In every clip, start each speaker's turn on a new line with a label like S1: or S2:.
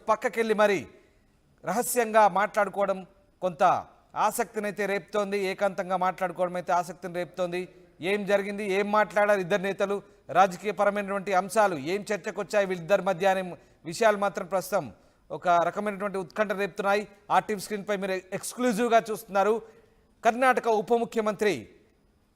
S1: పక్కకెళ్ళి మరి రహస్యంగా మాట్లాడుకోవడం కొంత ఆసక్తినైతే రేపుతోంది. ఏకాంతంగా మాట్లాడుకోవడం అయితే ఆసక్తిని రేపుతోంది. ఏం జరిగింది, ఏం మాట్లాడారు ఇద్దరు నేతలు, రాజకీయపరమైనటువంటి అంశాలు ఏం చర్చకు వచ్చాయి వీళ్ళిద్దరి మధ్య అనే విషయాలు మాత్రం ప్రస్తుతం ఒక రకమైనటువంటి ఉత్కంఠ రేపుతున్నాయి. ఆర్టీవీ స్క్రీన్పై మీరు ఎక్స్క్లూజివ్గా చూస్తున్నారు. కర్ణాటక ఉప ముఖ్యమంత్రి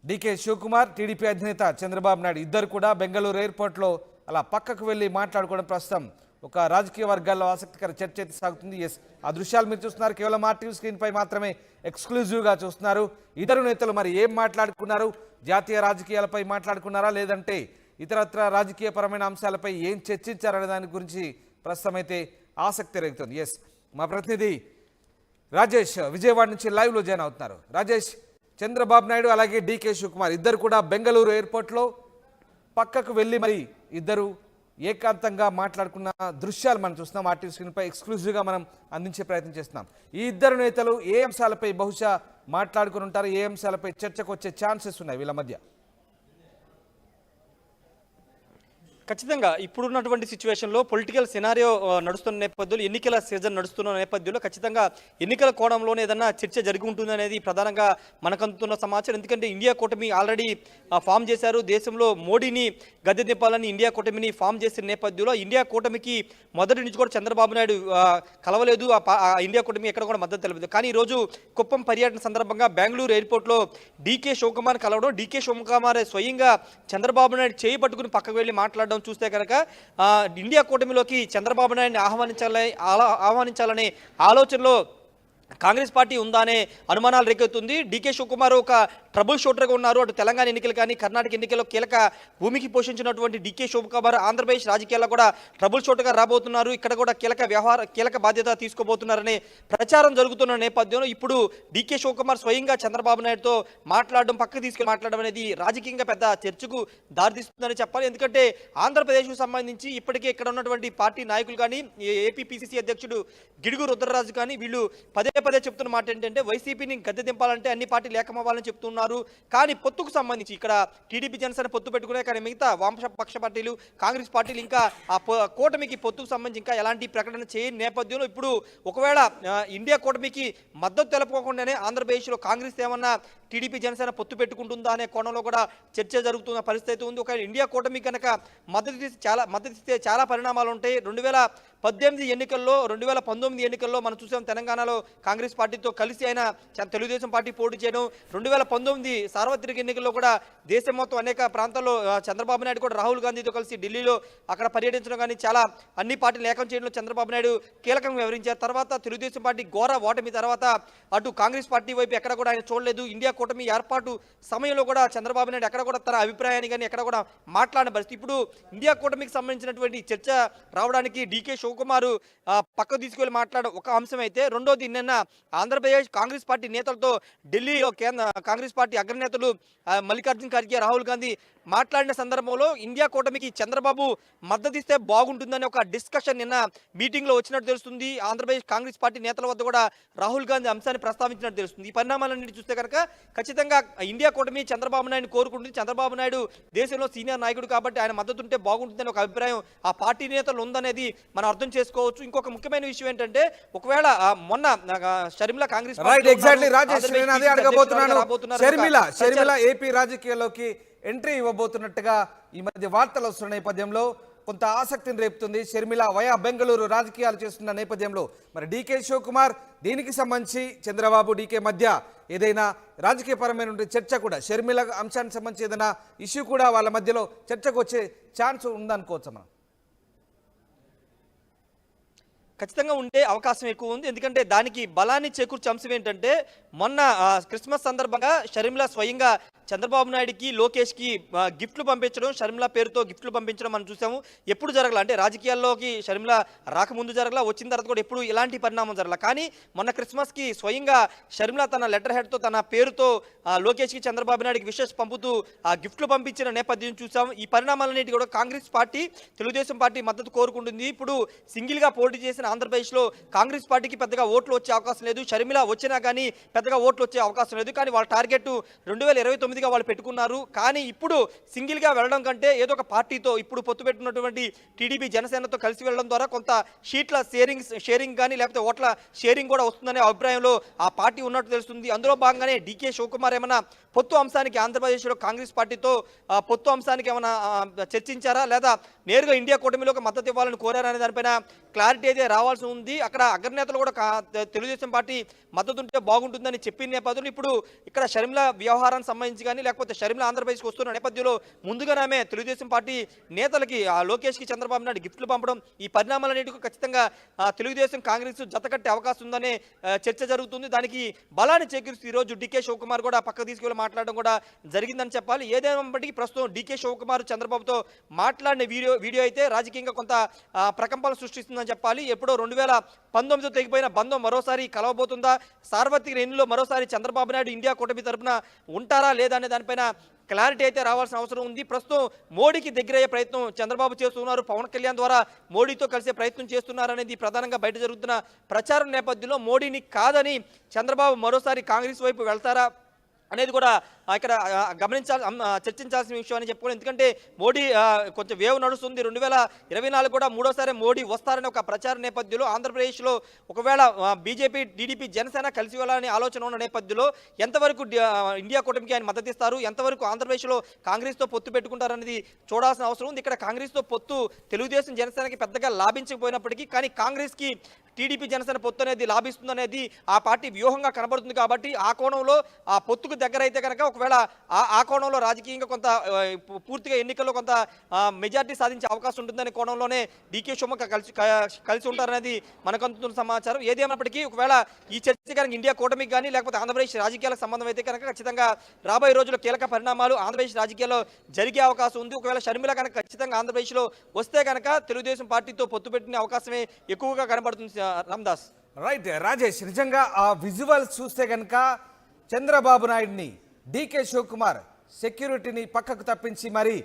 S1: డీకే శివకుమార్, టీడీపీ అధినేత చంద్రబాబు నాయుడు ఇద్దరు కూడా బెంగళూరు ఎయిర్పోర్ట్లో అలా పక్కకు వెళ్ళి మాట్లాడుకోవడం ప్రస్తుతం ఒక రాజకీయ వర్గాల్లో ఆసక్తికర చర్చ అయితే సాగుతుంది. ఎస్, ఆ దృశ్యాలు మీరు చూస్తున్నారు. కేవలం ఆర్టీవీ స్క్రీన్పై మాత్రమే ఎక్స్క్లూజివ్గా చూస్తున్నారు. ఇద్దరు నేతలు మరి ఏం మాట్లాడుకున్నారు, జాతీయ రాజకీయాలపై మాట్లాడుకున్నారా లేదంటే ఇతరత్ర రాజకీయపరమైన అంశాలపై ఏం చర్చించారనే దాని గురించి ప్రస్తుతం అయితే ఆసక్తి రేగుతుంది. ఎస్, మా ప్రతినిధి రాజేష్ విజయవాడ నుంచి లైవ్లో జాయిన్ అవుతున్నారు. రాజేష్, చంద్రబాబు నాయుడు అలాగే డీకే శివకుమార్ ఇద్దరు కూడా బెంగళూరు ఎయిర్పోర్ట్లో పక్కకు వెళ్ళి మరి ఇద్దరు ఏకాంతంగా మాట్లాడుకున్న దృశ్యాలు మనం చూస్తున్నాం. ఆర్టీవీ స్క్రీన్పై ఎక్స్క్లూజివ్గా మనం అందించే ప్రయత్నం చేస్తున్నాం. ఈ ఇద్దరు నేతలు ఏ అంశాలపై బహుశా మాట్లాడుకుని ఉంటారు, ఏ అంశాలపై చర్చకు వచ్చే ఛాన్సెస్ ఉన్నాయి వీళ్ళ మధ్య?
S2: ఖచ్చితంగా ఇప్పుడున్నటువంటి సిచ్యువేషన్లో పొలిటికల్ సినారియో నడుస్తున్న నేపథ్యంలో, ఎన్నికల సీజన్ నడుస్తున్న నేపథ్యంలో ఖచ్చితంగా ఎన్నికల కోణంలోనే ఏదన్నా చర్చ జరిగి ఉంటుంది అనేది ప్రధానంగా మనకు అందుతున్న సమాచారం. ఎందుకంటే ఇండియా కూటమి ఆల్రెడీ ఫామ్ చేశారు. దేశంలో మోడీని గద్దె దింపాలని ఇండియా కూటమిని ఫామ్ చేసిన నేపథ్యంలో ఇండియా కూటమికి మొదటి నుంచి కూడా చంద్రబాబు నాయుడు కలవలేదు. ఇండియా కూటమి ఎక్కడ కూడా మద్దతు తెలియదు. కానీ ఈరోజు కుప్పం పర్యటన సందర్భంగా బెంగళూరు ఎయిర్పోర్ట్లో డీకే శివకుమార్ కలవడం, డీకే శివకుమార్ స్వయంగా చంద్రబాబు నాయుడు చేయి పట్టుకుని పక్కకు వెళ్ళి మాట్లాడడం చూస్తే కనుక ఇండియా కూటమిలోకి చంద్రబాబు నాయుడిని ఆహ్వానించాలనే ఆలోచనలో కాంగ్రెస్ పార్టీ ఉందా అనే అనుమానాలు రేకెత్తుంది. డీకే శివకుమార్ ఒక ట్రబుల్ షూటర్గా ఉన్నారు. అటు తెలంగాణ ఎన్నికలు కానీ కర్ణాటక ఎన్నికల్లో కీలక భూమికి పోషించినటువంటి డీకే శివకుమార్ ఆంధ్రప్రదేశ్ రాజకీయాల్లో కూడా ట్రబుల్ షూటర్గా రాబోతున్నారు. ఇక్కడ కూడా కీలక బాధ్యత తీసుకోబోతున్నారనే ప్రచారం జరుగుతున్న నేపథ్యంలో ఇప్పుడు డీకే శివకుమార్ స్వయంగా చంద్రబాబు నాయుడుతో మాట్లాడడం, పక్కకు తీసుకెళ్ళి మాట్లాడడం అనేది రాజకీయంగా పెద్ద చర్చకు దారితీస్తుందని చెప్పాలి. ఎందుకంటే ఆంధ్రప్రదేశ్కు సంబంధించి ఇప్పటికే ఇక్కడ ఉన్నటువంటి పార్టీ నాయకులు కానీ, ఏపీ పిసిసి అధ్యక్షుడు గిడుగు రుద్రరాజు కానీ వీళ్ళు పదే చెప్తున్న మాట ఏంటంటే వైసీపీని గద్దె దింపాలంటే అన్ని పార్టీలు ఏకమవ్వాలని చెప్తున్నారు. కానీ పొత్తుకు సంబంధించి ఇక్కడ టీడీపీ జనసేన పొత్తు పెట్టుకునే, కానీ మిగతా వామపక్ష పార్టీలు, కాంగ్రెస్ పార్టీలు ఇంకా ఆ కూటమికి పొత్తుకు సంబంధించి ఇంకా ఎలాంటి ప్రకటన చేయని నేపథ్యంలో ఇప్పుడు ఒకవేళ ఇండియా కూటమికి మద్దతు తెలపకుండానే ఆంధ్రప్రదేశ్లో కాంగ్రెస్ ఏమన్నా టీడీపీ జనసేన పొత్తు పెట్టుకుంటుందా అనే కోణంలో కూడా చర్చ జరుగుతున్న పరిస్థితి ఉంది. ఒక ఇండియా కూటమి కనుక మద్దతు ఇస్తే చాలా పరిణామాలు ఉంటాయి. 2018 ఎన్నికల్లో, 2019 ఎన్నికల్లో మనం చూసాం. తెలంగాణలో కాంగ్రెస్ పార్టీతో కలిసి అయినా తెలుగుదేశం పార్టీ పోటీ చేయడం, 2019 సార్వత్రిక ఎన్నికల్లో కూడా దేశం మొత్తం అనేక ప్రాంతాల్లో చంద్రబాబు నాయుడు కూడా రాహుల్ గాంధీతో కలిసి ఢిల్లీలో అక్కడ పర్యటించడం కానీ చాలా అన్ని పార్టీలు ఏకం చేయడంలో చంద్రబాబు నాయుడు కీలకంగా వివరించారు. తర్వాత తెలుగుదేశం పార్టీ ఘోర ఓటమి తర్వాత అటు కాంగ్రెస్ పార్టీ వైపు ఎక్కడ కూడా ఆయన చూడలేదు. ఇండియా కూటమి ఏర్పాటు సమయంలో కూడా చంద్రబాబు నాయుడు ఎక్కడ కూడా తన అభిప్రాయాన్ని కానీ ఎక్కడ కూడా మాట్లాడిన పరిస్థితి. ఇప్పుడు ఇండియా కూటమికి సంబంధించినటువంటి చర్చ రావడానికి డీకే శివకుమార్ పక్కకు తీసుకెళ్లి మాట్లాడడం ఒక అంశం అయితే, రెండోది నిన్న ఆంధ్రప్రదేశ్ కాంగ్రెస్ పార్టీ నేతలతో ఢిల్లీలో కాంగ్రెస్ పార్టీ అగ్రనేతలు మల్లికార్జున ఖర్గే, రాహుల్ గాంధీ మాట్లాడిన సందర్భంలో ఇండియా కూటమికి చంద్రబాబు మద్దతు ఇస్తే బాగుంటుందని ఒక డిస్కషన్ నిన్న మీటింగ్లో వచ్చినట్టు తెలుస్తుంది. ఆంధ్రప్రదేశ్ కాంగ్రెస్ పార్టీ నేతల వద్ద కూడా రాహుల్ గాంధీ అంశాన్ని ప్రస్తావించినట్టు తెలుస్తుంది. ఈ పరిణామాలన్నింటి చూస్తే కనుక ఖచ్చితంగా ఇండియా కూటమి చంద్రబాబు నాయుడు కోరుకుంటుంది. చంద్రబాబు నాయుడు దేశంలో సీనియర్ నాయకుడు కాబట్టి ఆయన మద్దతు ఉంటే బాగుంటుందని ఒక అభిప్రాయం ఆ పార్టీ నేతలు ఉందనేది మనం అర్థం చేసుకోవచ్చు. ఇంకొక ముఖ్యమైన విషయం ఏంటంటే, ఒకవేళ మొన్న షర్మిల కాంగ్రెస్
S1: ఏపీ రాజకీయాల్లోకి ఎంట్రీ ఇవ్వబోతున్నట్టుగా ఈ మధ్య వార్తలు వస్తున్న నేపథ్యంలో కొంత ఆసక్తిని రేపుతుంది. షర్మిల వయా బెంగళూరు రాజకీయాలు చేస్తున్న నేపథ్యంలో మరి డీకే శివకుమార్ దీనికి సంబంధించి చంద్రబాబు డీకే మధ్య ఏదైనా రాజకీయపరమైన చర్చ కూడా, షర్మిల అంశానికి సంబంధించి ఏదైనా ఇష్యూ కూడా వాళ్ళ మధ్యలో చర్చకు వచ్చే ఛాన్స్ ఉందనుకోవచ్చు మనం?
S2: ఖచ్చితంగా ఉండే అవకాశం ఎక్కువ ఉంది. ఎందుకంటే దానికి బలాన్ని చేకూర్చే అంశం ఏంటంటే, మొన్న క్రిస్మస్ సందర్భంగా షర్మిల స్వయంగా చంద్రబాబు నాయుడికి, లోకేష్కి గిఫ్ట్లు పంపించడం, షర్మిల పేరుతో గిఫ్ట్లు పంపించడం మనం చూసాము. ఎప్పుడు జరగల, అంటే రాజకీయాల్లోకి షర్మిల రాకముందు జరగల, వచ్చిన తర్వాత కూడా ఎప్పుడు ఇలాంటి పరిణామం జరగల. కానీ మొన్న క్రిస్మస్కి స్వయంగా షర్మిల తన లెటర్ హెడ్తో తన పేరుతో లోకేష్కి, చంద్రబాబు నాయుడికి విషెస్ పంపుతూ గిఫ్ట్లు పంపించిన నేపథ్యం చూసాం. ఈ పరిణామాలన్నిటి కూడా కాంగ్రెస్ పార్టీ, తెలుగుదేశం పార్టీ మద్దతు కోరుకుంటుంది. ఇప్పుడు సింగిల్గా పోటీ చేసిన ఆంధ్రప్రదేశ్లో కాంగ్రెస్ పార్టీకి పెద్దగా ఓట్లు వచ్చే అవకాశం లేదు. షర్మిల వచ్చినా కానీ పెద్దగా ఓట్లు వచ్చే అవకాశం లేదు. కానీ వాళ్ళ టార్గెట్ 2029గా వాళ్ళు పెట్టుకున్నారు. కానీ ఇప్పుడు సింగిల్గా వెళ్ళడం కంటే ఏదో ఒక పార్టీతో ఇప్పుడు పొత్తు పెట్టుకున్నటువంటి టీడీపీ జనసేనతో కలిసి వెళ్ళడం ద్వారా కొంత షీట్ల షేరింగ్ కానీ లేకపోతే ఓట్ల షేరింగ్ కూడా వస్తుందనే అభిప్రాయంలో ఆ పార్టీ ఉన్నట్టు తెలుస్తుంది. అందులో భాగంగానే డీకే శివకుమార్ ఏమైనా పొత్తు అంశానికి ఆంధ్రప్రదేశ్లో కాంగ్రెస్ పార్టీతో పొత్తు అంశానికి ఏమైనా చర్చించారా లేదా నేరుగా ఇండియా కూటమిలోకి మద్దతు ఇవ్వాలని కోరారా అనే దానిపైన క్లారిటీ అయితే రావాల్సి ఉంది. అక్కడ అగ్రనేతలు కూడా తెలుగుదేశం పార్టీ మద్దతు ఉంటే బాగుంటుందని చెప్పిన నేపథ్యంలో ఇప్పుడు ఇక్కడ షర్మిల వ్యవహారానికి సంబంధించి కానీ లేకపోతే షర్మిల ఆంధ్రప్రదేశ్కి వస్తున్న నేపథ్యంలో ముందుగానే తెలుగుదేశం పార్టీ నేతలకి లోకేష్కి చంద్రబాబు నాయుడు గిఫ్ట్లు పంపడం ఈ పరిణామాలన్నిటికీ ఖచ్చితంగా తెలుగుదేశం కాంగ్రెస్ జతకట్టే అవకాశం ఉందనే చర్చ జరుగుతుంది. దానికి బలాన్ని చేకూరుస్తూ ఈరోజు డీకే శివకుమార్ కూడా పక్కకు తీసుకెళ్లి మాట్లాడడం కూడా జరిగిందని చెప్పాలి. ఏదేమైనప్పటికీ ప్రస్తుతం డీకే శివకుమార్ చంద్రబాబుతో మాట్లాడిన వీడియో అయితే రాజకీయంగా కొంత ప్రకంపనలు సృష్టిస్తుందని చెప్పాలి. ఎప్పుడో 2019తో తెగిపోయిన బంధం మరోసారి కలవబోతుందా? సార్వత్రిక ఎన్నికల్లో మరోసారి చంద్రబాబు నాయుడు ఇండియా కూటమి తరపున ఉంటారా లేదా అనే దానిపైన క్లారిటీ అయితే రావాల్సిన అవసరం ఉంది. ప్రస్తుతం మోడీకి దగ్గరయ్యే ప్రయత్నం చంద్రబాబు చేస్తున్నారు. పవన్ కళ్యాణ్ ద్వారా మోడీతో కలిసే ప్రయత్నం చేస్తున్నారనేది ప్రధానంగా బయట జరుగుతున్న ప్రచారం నేపథ్యంలో మోడీని కాదని చంద్రబాబు మరోసారి కాంగ్రెస్ వైపు వెళ్తారా అనేది కూడా ఇక్కడ చర్చించాల్సిన విషయం అని చెప్పుకోవాలి. ఎందుకంటే మోడీ కొంచెం వేవ్ నడుస్తుంది. 2024 కూడా మూడోసారి మోడీ వస్తారనే ఒక ప్రచార నేపథ్యంలో ఆంధ్రప్రదేశ్లో ఒకవేళ బీజేపీ టీడీపీ జనసేన కలిసి వెళ్ళాలని ఆలోచన ఉన్న నేపథ్యంలో ఎంతవరకు ఇండియా కూటమికి ఆయన మద్దతు ఇస్తారు, ఎంతవరకు ఆంధ్రప్రదేశ్లో కాంగ్రెస్తో పొత్తు పెట్టుకుంటారనేది చూడాల్సిన అవసరం ఉంది. ఇక్కడ కాంగ్రెస్తో పొత్తు తెలుగుదేశం జనసేనకి పెద్దగా లాభించకపోయినప్పటికీ కానీ కాంగ్రెస్కి టీడీపీ జనసేన పొత్తు అనేది లాభిస్తుందనేది ఆ పార్టీ వ్యూహంగా కనబడుతుంది. కాబట్టి ఆ కోణంలో ఆ పొత్తుకు దగ్గర అయితే కనుక ఒకవేళ ఆ కోణంలో రాజకీయంగా కొంత పూర్తిగా ఎన్నికల్లో కొంత మెజార్టీ సాధించే అవకాశం ఉంటుందనే కోణంలోనే డీకే శివకుమార్ కలిసి ఉంటారనేది మనకు అందుతున్న సమాచారం. ఏదేమైనప్పటికీ ఒకవేళ ఈ చర్చ కనుక ఇండియా కూటమికి కానీ లేకపోతే ఆంధ్రప్రదేశ్ రాజకీయాలకు సంబంధం అయితే కనుక ఖచ్చితంగా రాబోయే రోజుల్లో కీలక పరిణామాలు ఆంధ్రప్రదేశ్ రాజకీయాల్లో జరిగే అవకాశం ఉంది. ఒకవేళ షర్మిల కనుక ఖచ్చితంగా ఆంధ్రప్రదేశ్లో వస్తే కనుక తెలుగుదేశం పార్టీతో పొత్తు పెట్టిన అవకాశమే ఎక్కువగా కనబడుతుంది. రామ్దాస్.
S1: రైట్ రాజేష్, నిజంగా ఆ విజువల్స్ చూస్తే కనుక చంద్రబాబు నాయుడిని డీకే శివకుమార్ సెక్యూరిటీని పక్కకు తప్పించి మరి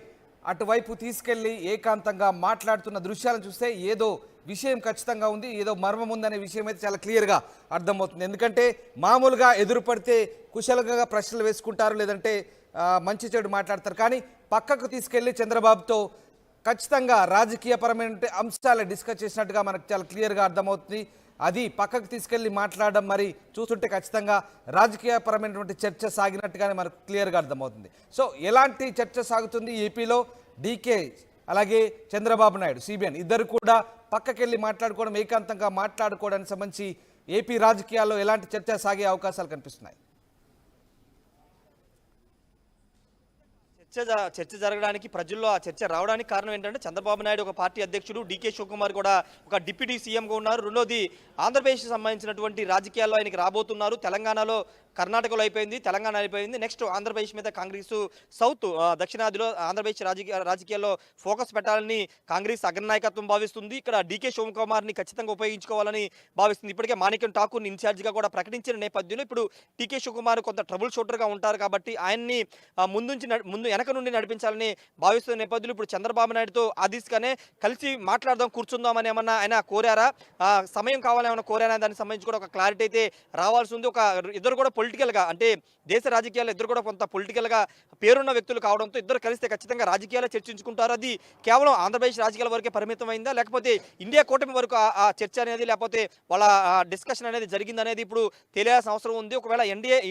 S1: అటువైపు తీసుకెళ్లి ఏకాంతంగా మాట్లాడుతున్న దృశ్యాలను చూస్తే ఏదో విషయం ఖచ్చితంగా ఉంది, ఏదో మర్మం ఉందనే విషయం అయితే చాలా క్లియర్గా అర్థమవుతుంది. ఎందుకంటే మామూలుగా ఎదురుపడితే కుశలంగా ప్రశ్నలు వేసుకుంటారు, లేదంటే మంచి చెడు మాట్లాడతారు. కానీ పక్కకు తీసుకెళ్లి చంద్రబాబుతో ఖచ్చితంగా రాజకీయపరమైన అంశాలు డిస్కస్ చేసినట్టుగా మనకు చాలా క్లియర్గా అర్థమవుతుంది. అది పక్కకు తీసుకెళ్లి మాట్లాడడం మరి చూస్తుంటే ఖచ్చితంగా రాజకీయపరమైనటువంటి చర్చ సాగినట్టుగానే మనకు క్లియర్గా అర్థమవుతుంది. సో ఎలాంటి చర్చ సాగుతుంది ఏపీలో? డీకే అలాగే చంద్రబాబు నాయుడు సిబిఎన్ ఇద్దరు కూడా పక్కకెళ్ళి మాట్లాడుకోవడం, ఏకాంతంగా మాట్లాడుకోవడానికి సంబంధించి ఏపీ రాజకీయాల్లో ఎలాంటి చర్చ సాగే అవకాశాలు కనిపిస్తున్నాయి?
S2: చర్చ జరగడానికి ప్రజల్లో ఆ చర్చ రావడానికి కారణం ఏంటంటే చంద్రబాబు నాయుడు ఒక పార్టీ అధ్యక్షుడు, డీకే శివకుమార్ కూడా ఒక డిప్యూటీ సీఎంగా ఉన్నారు. రెండోది ఆంధ్రప్రదేశ్కి సంబంధించినటువంటి రాజకీయాల్లో ఆయనకి రాబోతున్నారు. తెలంగాణలో, కర్ణాటకలో అయిపోయింది, తెలంగాణ అయిపోయింది. నెక్స్ట్ ఆంధ్రప్రదేశ్ మీద కాంగ్రెస్ సౌత్ దక్షిణాదిలో ఆంధ్రప్రదేశ్ రాజకీయాల్లో ఫోకస్ పెట్టాలని కాంగ్రెస్ అగ్రనాయకత్వం భావిస్తుంది. ఇక్కడ డీకే శివకుమార్ని ఖచ్చితంగా ఉపయోగించుకోవాలని భావిస్తుంది. ఇప్పటికే మాణిక్యం ఠాకూర్ని ఇన్ఛార్జిగా కూడా ప్రకటించిన నేపథ్యంలో ఇప్పుడు డీకే శివకుమార్ కొంత ట్రబుల్ షూటర్గా ఉంటారు కాబట్టి ఆయన్ని ముందు వెనక నుండి నడిపించాలని భావిస్తున్న నేపథ్యంలో ఇప్పుడు చంద్రబాబు నాయుడుతో ఆదిస్గానే కలిసి మాట్లాడదాం, కూర్చుందామని ఏమన్నా ఆయన కోరారా, సమయం కావాలని ఏమన్నా కోరారా, దానికి సంబంధించి కూడా ఒక క్లారిటీ అయితే రావాల్సి ఉంది. ఒక ఇద్దరు కూడా పొలిటికల్గా అంటే దేశ రాజకీయాల్లో ఇద్దరు కూడా కొంత పొలిటికల్గా పేరున్న వ్యక్తులు కావడంతో ఇద్దరు కలిస్తే ఖచ్చితంగా రాజకీయాలు చర్చించుకుంటారు. అది కేవలం ఆంధ్రప్రదేశ్ రాజకీయాల వరకే పరిమితం అయిందా, లేకపోతే ఇండియా కూటమి వరకు ఆ చర్చ అనేది లేకపోతే వాళ్ళ డిస్కషన్ అనేది జరిగిందనేది ఇప్పుడు తెలియాల్సిన అవసరం ఉంది. ఒకవేళ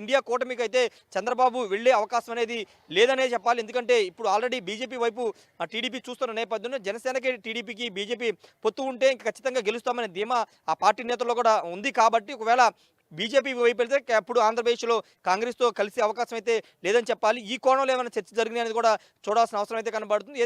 S2: ఇండియా కూటమికి అయితే చంద్రబాబు వెళ్లే అవకాశం అనేది లేదనే చెప్పాలి. ఎందుకంటే ఇప్పుడు ఆల్రెడీ బీజేపీ వైపు టీడీపీ చూస్తున్న నేపథ్యంలో జనసేనకి టీడీపీకి బీజేపీ పొత్తు ఉంటే ఇంకా ఖచ్చితంగా గెలుస్తామనే ధీమా ఆ పార్టీ నేతల్లో కూడా ఉంది. కాబట్టి ఒకవేళ బీజేపీ వైపు వెళ్తే అప్పుడు ఆంధ్రప్రదేశ్లో కాంగ్రెస్తో కలిసే అవకాశం అయితే లేదని చెప్పాలి. ఈ కోణంలో ఏమైనా చర్చ జరిగింది అనేది కూడా చూడాల్సిన అవసరం అయితే కనబడుతుంది.